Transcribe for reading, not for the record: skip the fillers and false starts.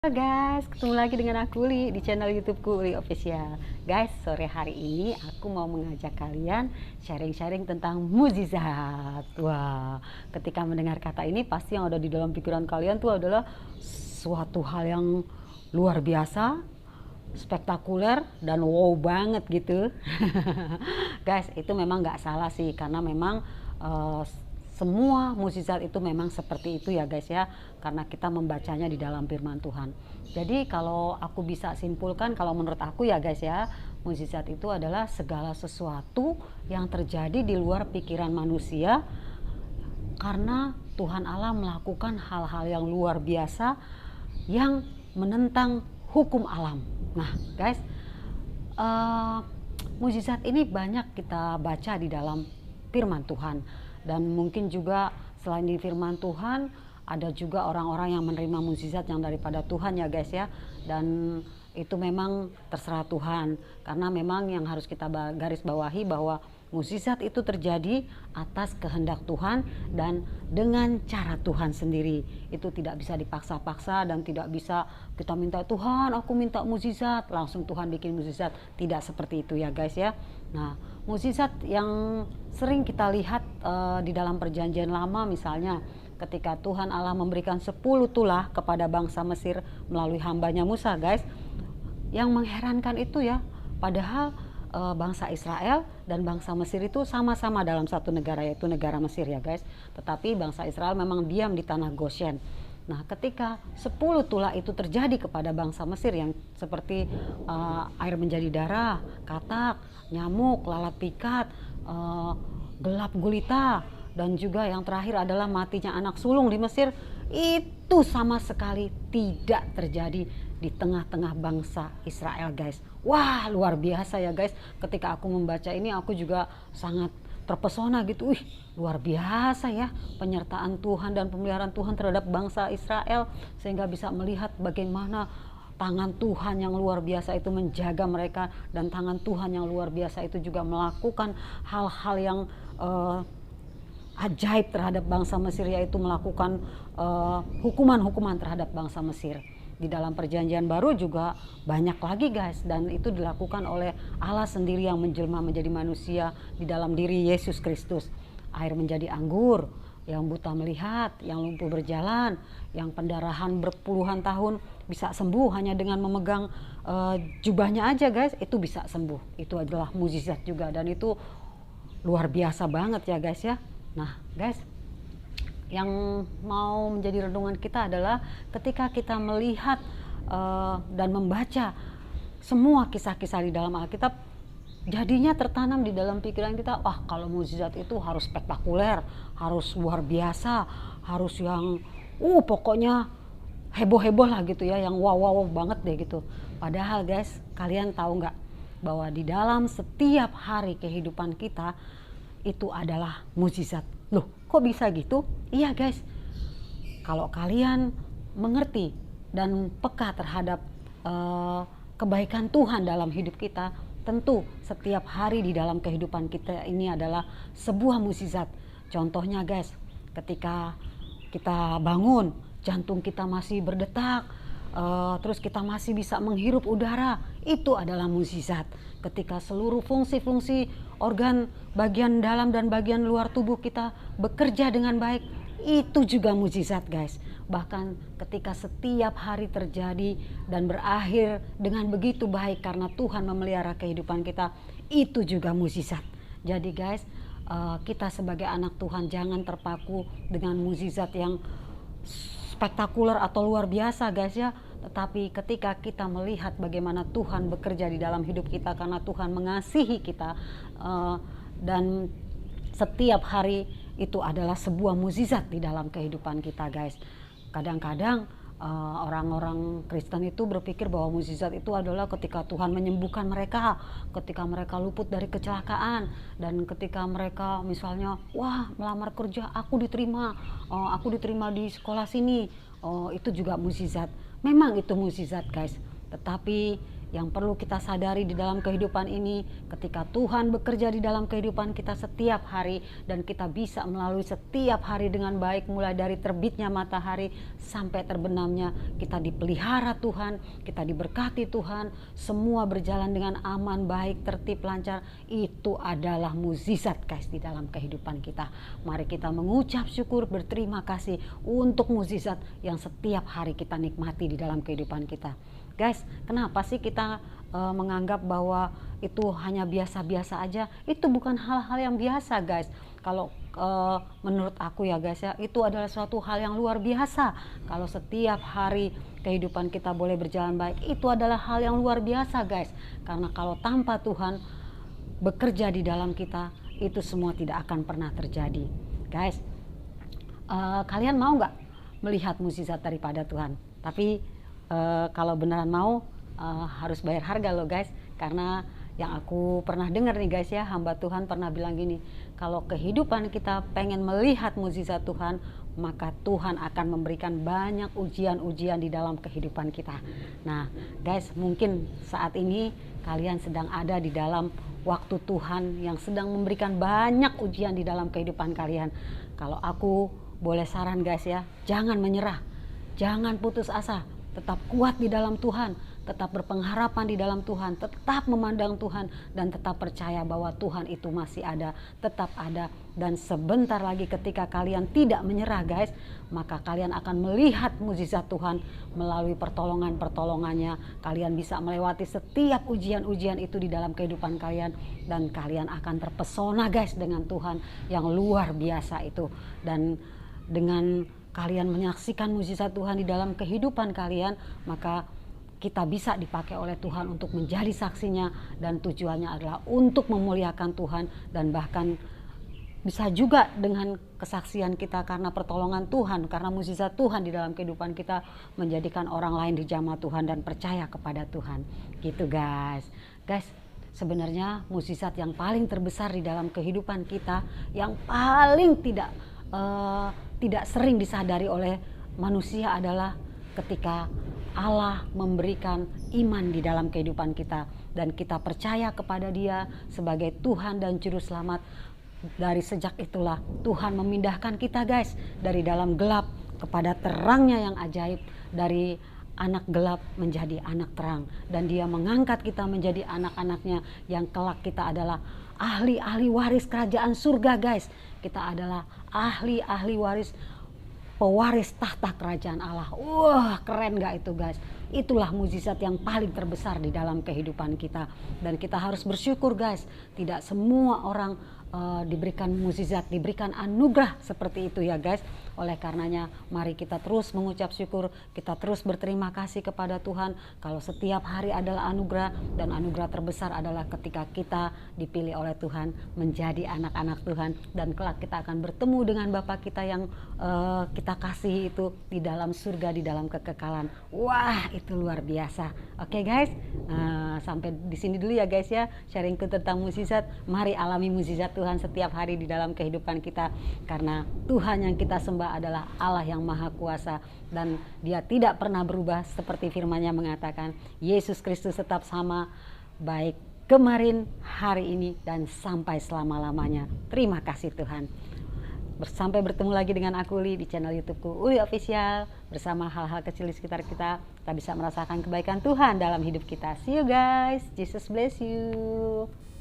Halo guys, ketemu lagi dengan aku Uli di channel YouTubeku Uli Official. Guys, sore hari ini aku mau mengajak kalian sharing-sharing tentang mukjizat. Wah, ketika mendengar kata ini pasti yang ada di dalam pikiran kalian tuh adalah suatu hal yang luar biasa, spektakuler dan wow banget gitu. Guys, itu memang nggak salah sih karena memang uh, semua mukjizat itu memang seperti itu ya guys ya, karena kita membacanya di dalam firman Tuhan. Jadi kalau aku bisa simpulkan, kalau menurut aku ya guys ya, mukjizat itu adalah segala sesuatu yang terjadi di luar pikiran manusia karena Tuhan Allah melakukan hal-hal yang luar biasa yang menentang hukum alam. Nah guys, uh, mukjizat ini banyak kita baca di dalam firman Tuhan, dan mungkin juga selain di firman Tuhan ada juga orang-orang yang menerima mukjizat yang daripada Tuhan ya guys ya, dan itu memang terserah Tuhan, karena memang yang harus kita garis bawahi bahwa mukjizat itu terjadi atas kehendak Tuhan dan dengan cara Tuhan sendiri. Itu tidak bisa dipaksa-paksa dan tidak bisa kita minta, Tuhan aku minta mukjizat, langsung Tuhan bikin mukjizat. Tidak seperti itu ya guys ya. Nah, mukjizat yang sering kita lihat di dalam perjanjian lama, misalnya ketika Tuhan Allah memberikan 10 tulah kepada bangsa Mesir melalui hambanya Musa guys. Yang mengherankan itu ya, padahal bangsa Israel dan bangsa Mesir itu sama-sama dalam satu negara, yaitu negara Mesir ya guys. Tetapi bangsa Israel memang diam di tanah Goshen. Nah, ketika 10 tulah itu terjadi kepada bangsa Mesir yang seperti air menjadi darah, katak, nyamuk, lalat pikat, gelap gulita, dan juga yang terakhir adalah matinya anak sulung di Mesir, itu sama sekali tidak terjadi di tengah-tengah bangsa Israel guys. Wah, luar biasa ya guys. Ketika aku membaca ini aku juga sangat terpesona gitu. Wih, luar biasa ya penyertaan Tuhan dan pemeliharaan Tuhan terhadap bangsa Israel, sehingga bisa melihat bagaimana tangan Tuhan yang luar biasa itu menjaga mereka, dan tangan Tuhan yang luar biasa itu juga melakukan hal-hal yang ajaib terhadap bangsa Mesir, yaitu melakukan hukuman-hukuman terhadap bangsa Mesir. Di dalam perjanjian baru juga banyak lagi guys, dan itu dilakukan oleh Allah sendiri yang menjelma menjadi manusia di dalam diri Yesus Kristus. Air menjadi anggur, yang buta melihat, yang lumpuh berjalan, yang pendarahan berpuluhan tahun bisa sembuh hanya dengan memegang jubahnya aja guys, itu bisa sembuh. Itu adalah mukjizat juga, dan itu luar biasa banget ya guys ya. Nah guys, yang mau menjadi renungan kita adalah ketika kita melihat dan membaca semua kisah-kisah di dalam Alkitab, jadinya tertanam di dalam pikiran kita, wah kalau mukjizat itu harus spektakuler, harus luar biasa, harus yang pokoknya heboh-heboh lah gitu ya, yang wow banget deh gitu. Padahal guys, kalian tahu nggak bahwa di dalam setiap hari kehidupan kita itu adalah mukjizat. Loh, kok bisa gitu? Iya guys, kalau kalian mengerti dan peka terhadap kebaikan Tuhan dalam hidup kita, tentu setiap hari di dalam kehidupan kita ini adalah sebuah mukjizat. Contohnya guys, ketika kita bangun, jantung kita masih berdetak, terus kita masih bisa menghirup udara, itu adalah mukjizat. Ketika seluruh fungsi-fungsi organ bagian dalam dan bagian luar tubuh kita bekerja dengan baik, itu juga mukjizat guys. Bahkan ketika setiap hari terjadi dan berakhir dengan begitu baik karena Tuhan memelihara kehidupan kita, itu juga mukjizat. Jadi guys, kita sebagai anak Tuhan jangan terpaku dengan mukjizat yang spektakuler atau luar biasa guys ya, tetapi ketika kita melihat bagaimana Tuhan bekerja di dalam hidup kita karena Tuhan mengasihi kita, dan setiap hari itu adalah sebuah mukjizat di dalam kehidupan kita guys. Kadang-kadang orang-orang Kristen itu berpikir bahwa mukjizat itu adalah ketika Tuhan menyembuhkan mereka, ketika mereka luput dari kecelakaan, dan ketika mereka misalnya, wah melamar kerja aku diterima di sekolah sini, itu juga mukjizat. Memang itu mukjizat guys, tetapi yang perlu kita sadari di dalam kehidupan ini, ketika Tuhan bekerja di dalam kehidupan kita setiap hari dan kita bisa melalui setiap hari dengan baik, mulai dari terbitnya matahari sampai terbenamnya, kita dipelihara Tuhan, kita diberkati Tuhan, semua berjalan dengan aman, baik, tertib, lancar. Itu adalah mukjizat guys di dalam kehidupan kita. Mari kita mengucap syukur, berterima kasih untuk mukjizat yang setiap hari kita nikmati di dalam kehidupan kita. Guys, kenapa sih kita menganggap bahwa itu hanya biasa-biasa aja? Itu bukan hal-hal yang biasa guys. Kalau menurut aku ya guys ya, itu adalah suatu hal yang luar biasa. Kalau setiap hari kehidupan kita boleh berjalan baik, itu adalah hal yang luar biasa guys. Karena kalau tanpa Tuhan bekerja di dalam kita, itu semua tidak akan pernah terjadi. Guys, kalian mau nggak melihat mukjizat daripada Tuhan? Tapi kalau beneran mau, harus bayar harga loh guys. Karena yang aku pernah dengar nih guys ya, hamba Tuhan pernah bilang gini, kalau kehidupan kita pengen melihat mukjizat Tuhan, maka Tuhan akan memberikan banyak ujian-ujian di dalam kehidupan kita. Nah guys, mungkin saat ini kalian sedang ada di dalam waktu Tuhan yang sedang memberikan banyak ujian di dalam kehidupan kalian. Kalau aku boleh saran guys ya, jangan menyerah, jangan putus asa, tetap kuat di dalam Tuhan, tetap berpengharapan di dalam Tuhan, tetap memandang Tuhan, dan tetap percaya bahwa Tuhan itu masih ada, tetap ada. Dan sebentar lagi ketika kalian tidak menyerah guys, maka kalian akan melihat mukjizat Tuhan melalui pertolongan-pertolongannya. Kalian bisa melewati setiap ujian-ujian itu di dalam kehidupan kalian, dan kalian akan terpesona guys dengan Tuhan yang luar biasa itu. Dan dengan kalian menyaksikan mukjizat Tuhan di dalam kehidupan kalian, maka kita bisa dipakai oleh Tuhan untuk menjadi saksinya, dan tujuannya adalah untuk memuliakan Tuhan, dan bahkan bisa juga dengan kesaksian kita karena pertolongan Tuhan, karena mukjizat Tuhan di dalam kehidupan kita, menjadikan orang lain dijamah Tuhan dan percaya kepada Tuhan. Gitu guys. Guys, sebenarnya mukjizat yang paling terbesar di dalam kehidupan kita, yang paling tidak sering disadari oleh manusia adalah ketika Allah memberikan iman di dalam kehidupan kita dan kita percaya kepada Dia sebagai Tuhan dan Juru Selamat. Dari sejak itulah Tuhan memindahkan kita guys dari dalam gelap kepada terangnya yang ajaib, dari anak gelap menjadi anak terang, dan Dia mengangkat kita menjadi anak-anaknya yang kelak kita adalah ahli-ahli waris kerajaan surga guys. Kita adalah ahli-ahli waris, pewaris tahta kerajaan Allah. Wah, keren gak itu guys? Itulah mukjizat yang paling terbesar di dalam kehidupan kita, dan kita harus bersyukur guys. Tidak semua orang diberikan mukjizat, diberikan anugerah seperti itu ya guys. Oleh karenanya mari kita terus mengucap syukur, kita terus berterima kasih kepada Tuhan kalau setiap hari adalah anugerah, dan anugerah terbesar adalah ketika kita dipilih oleh Tuhan menjadi anak-anak Tuhan, dan kelak kita akan bertemu dengan Bapa kita yang kita kasih itu di dalam surga, di dalam kekekalan. Wah, itu luar biasa. Oke guys, sampai di sini dulu ya guys ya, sharingku tentang mukjizat. Mari alami mukjizat Tuhan setiap hari di dalam kehidupan kita, karena Tuhan yang kita sembah adalah Allah yang Maha Kuasa, dan Dia tidak pernah berubah. Seperti firman-Nya mengatakan, Yesus Kristus tetap sama, baik kemarin, hari ini, dan sampai selama-lamanya. Terima kasih Tuhan. Sampai bertemu lagi dengan aku Uli di channel YouTubeku Uli Official. Bersama hal-hal kecil di sekitar kita, kita bisa merasakan kebaikan Tuhan dalam hidup kita. See you guys, Jesus bless you.